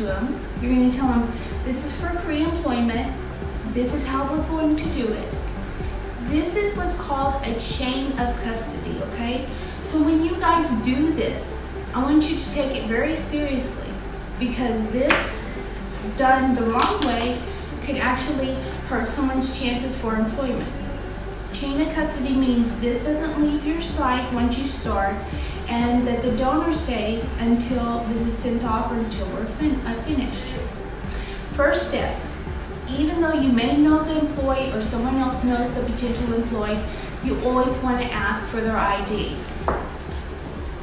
to them. You're going to tell them, this is for pre-employment. This is how we're going to do it. This is what's called a chain of custody, okay? So when you guys do this, I want you to take it very seriously, because this, done the wrong way, could actually hurt someone's chances for employment. Chain of custody means this doesn't leave your site once you start, and that the donor stays until this is sent off or until we're finished. First step, even though you may know the employee or someone else knows the potential employee, you always want to ask for their ID.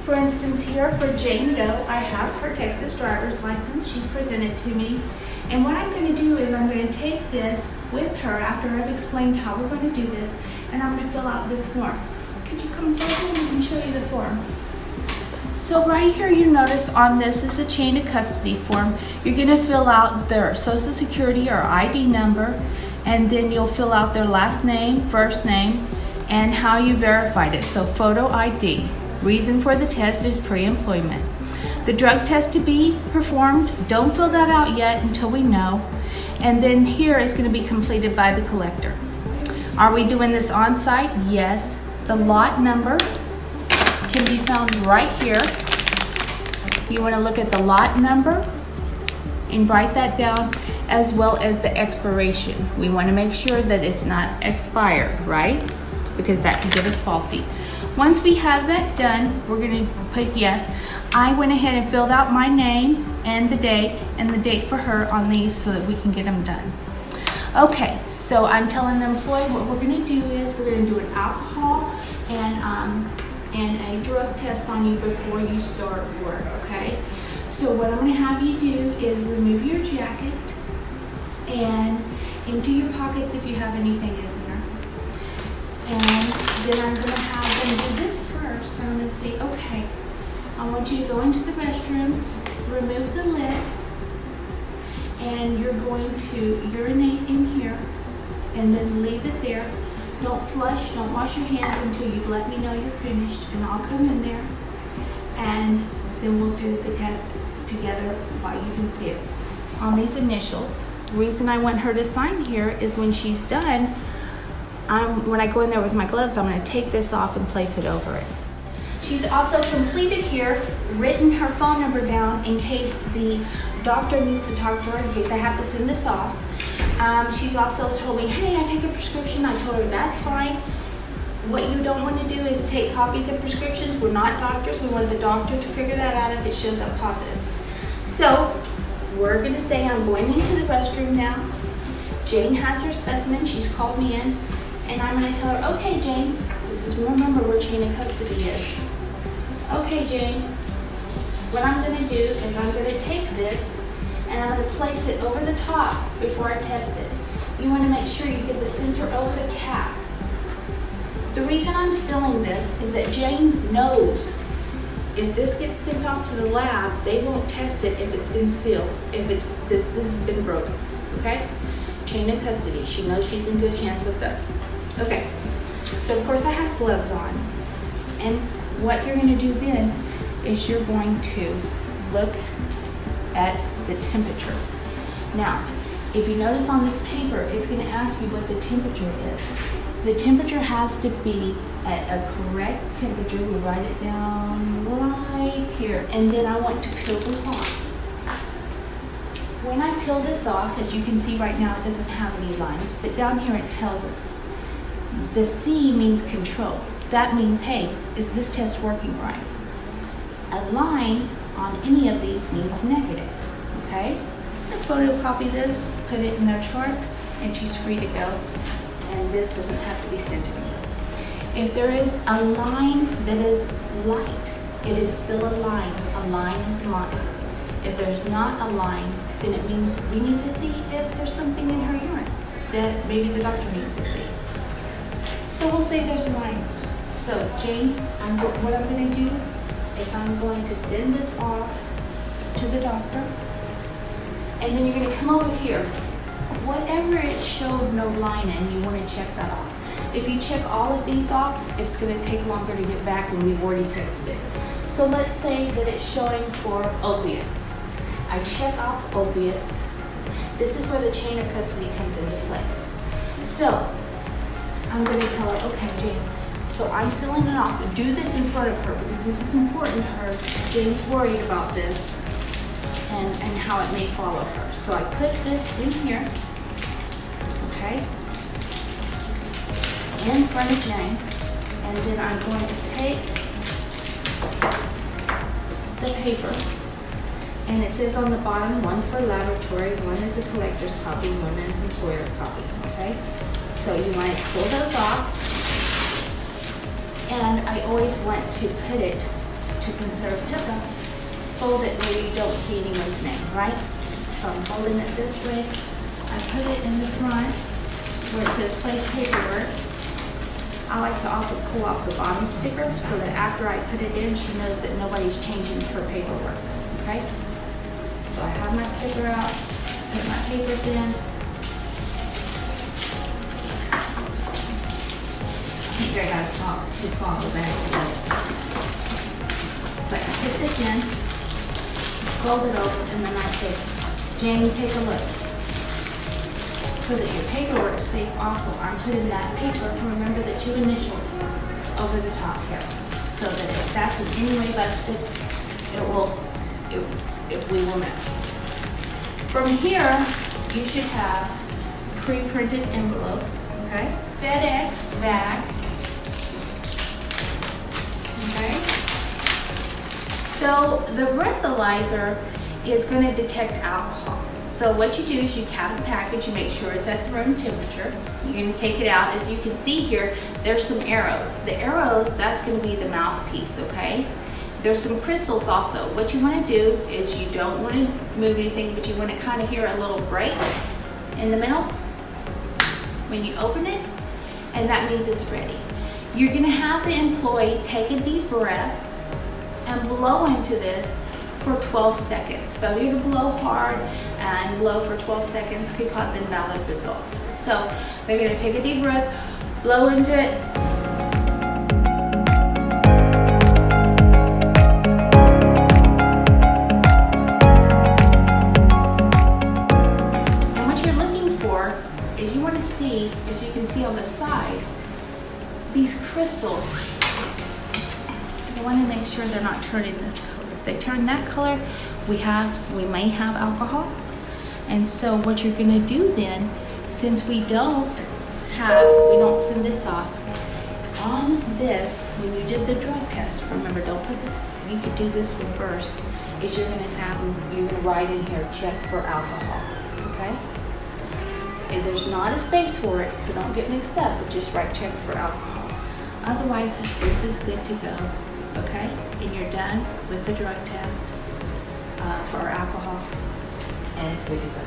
For instance, here for Jane Doe, I have her Texas driver's license. She's presented to me. And what I'm going to do is I'm going to take this with her after I've explained how we're going to do this, and I'm going to fill out this form. Could you come forward and I can show you the form? So right here, you notice on this is a chain of custody form. You're going to fill out their social security or ID number, and then you'll fill out their last name, first name, and how you verified it. So photo ID. Reason for the test is pre-employment. The drug test to be performed, don't fill that out yet until we know. And then here is going to be completed by the collector. Are we doing this on site? Yes. The lot number can be found right here. You want to look at the lot number and write that down, as well as the expiration. We want to make sure that it's not expired, right? Because that can give us faulty. Once we have that done, we're going to put yes. I went ahead and filled out my name and the date for her on these so that we can get them done. Okay, so I'm telling the employee what we're going to do is we're going to do an alcohol and a drug test on you before you start work, okay? So what I'm going to have you do is remove your jacket and empty your pockets if you have anything in there. And then I'm going to have them do this first. I'm going to say, okay, I want you to go into the restroom, remove the lid, and you're going to urinate in here and then leave it there. Don't flush, don't wash your hands until you've let me know you're finished, and I'll come in there and then we'll do the test together while you can see it. On these initials, the reason I want her to sign here is when she's done, when I go in there with my gloves, I'm going to take this off and place it over it. She's also completed here, written her phone number down in case the doctor needs to talk to her, in case I have to send this off. She's also told me, hey, I take a prescription. I told her that's fine. What you don't want to do is take copies of prescriptions. We're not doctors. We want the doctor to figure that out if it shows up positive. So we're going to say I'm going into the restroom now. Jane has her specimen. She's called me in. And I'm going to tell her, okay, Jane, this is, remember where chain of custody is. Okay, Jane, what I'm going to do is I'm going to take this and I'm going to place it over the top before I test it. You want to make sure you get the center over the cap. The reason I'm sealing this is that Jane knows if this gets sent off to the lab, they won't test it if it's been sealed, if this has been broken, okay? Chain of custody. She knows she's in good hands with us. Okay, so of course I have gloves on, and what you're going to do then is you're going to look at the temperature. Now, if you notice on this paper, it's going to ask you what the temperature is. The temperature has to be at a correct temperature. We write it down right here, and then I want to peel this off. When I peel this off, as you can see right now, it doesn't have any lines, but down here it tells us. The C means control. That means, hey, is this test working right? A line on any of these means negative, okay? I photocopy this, put it in their chart, and she's free to go. And this doesn't have to be sent to me. If there is a line that is light, it is still a line. A line is line. If there's not a line, then it means we need to see if there's something in her urine that maybe the doctor needs to see. So we'll say there's a line. So Jane, what I'm going to do is I'm going to send this off to the doctor, and then you're going to come over here. Whatever it showed no line in, you want to check that off. If you check all of these off, it's going to take longer to get back, and we've already tested it. So let's say that it's showing for opiates. I check off opiates. This is where the chain of custody comes into place. So, I'm going to tell her, okay, Jane, so I'm sealing it off. So do this in front of her because this is important to her. Jane's worried about this and how it may follow her. So I put this in here, okay, in front of Jane, and then I'm going to take the paper, and it says on the bottom, one for laboratory, one is a collector's copy, one is employer copy, okay? So you want to pull those off, and I always want to put it, to conserve HIPAA, fold it where you don't see anyone's name, right? So I'm folding it this way. I put it in the front where it says place paperwork. I like to also pull off the bottom sticker so that after I put it in, she knows that nobody's changing her paperwork, okay? So I have my sticker out, put my papers in. I think I got too small of a bag for this. But I put this in, fold it over, and then I say, Jane, take a look. So that your paperwork is safe also, I'm putting that paper, remember that you initialed over the top here. So that if that's in any way busted, we will know. From here, you should have pre-printed envelopes, okay? FedEx bag, okay? So the breathalyzer is going to detect alcohol. So what you do is you cap the package, you make sure it's at the room temperature. You're going to take it out. As you can see here, there's some arrows. The arrows, that's going to be the mouthpiece, okay? There's some crystals also. What you want to do is you don't want to move anything, but you want to kind of hear a little break in the middle when you open it, and that means it's ready. You're going to have the employee take a deep breath and blow into this for 12 seconds. Failure to blow hard and blow for 12 seconds could cause invalid results. So they're going to take a deep breath, blow into it. And what you're looking for is you want to see, as you can see on the side, these crystals. You want to make sure they're not turning this color. If they turn that color, we may have alcohol. And so what you're going to do then, since we don't send this off, on this, when you did the drug test, remember, don't put this, you could do this one first, is you're going to write in here, check for alcohol, okay? And there's not a space for it, so don't get mixed up, but just write check for alcohol. Otherwise, this is good to go, okay? And you're done with the drug test for alcohol, and it's good to go.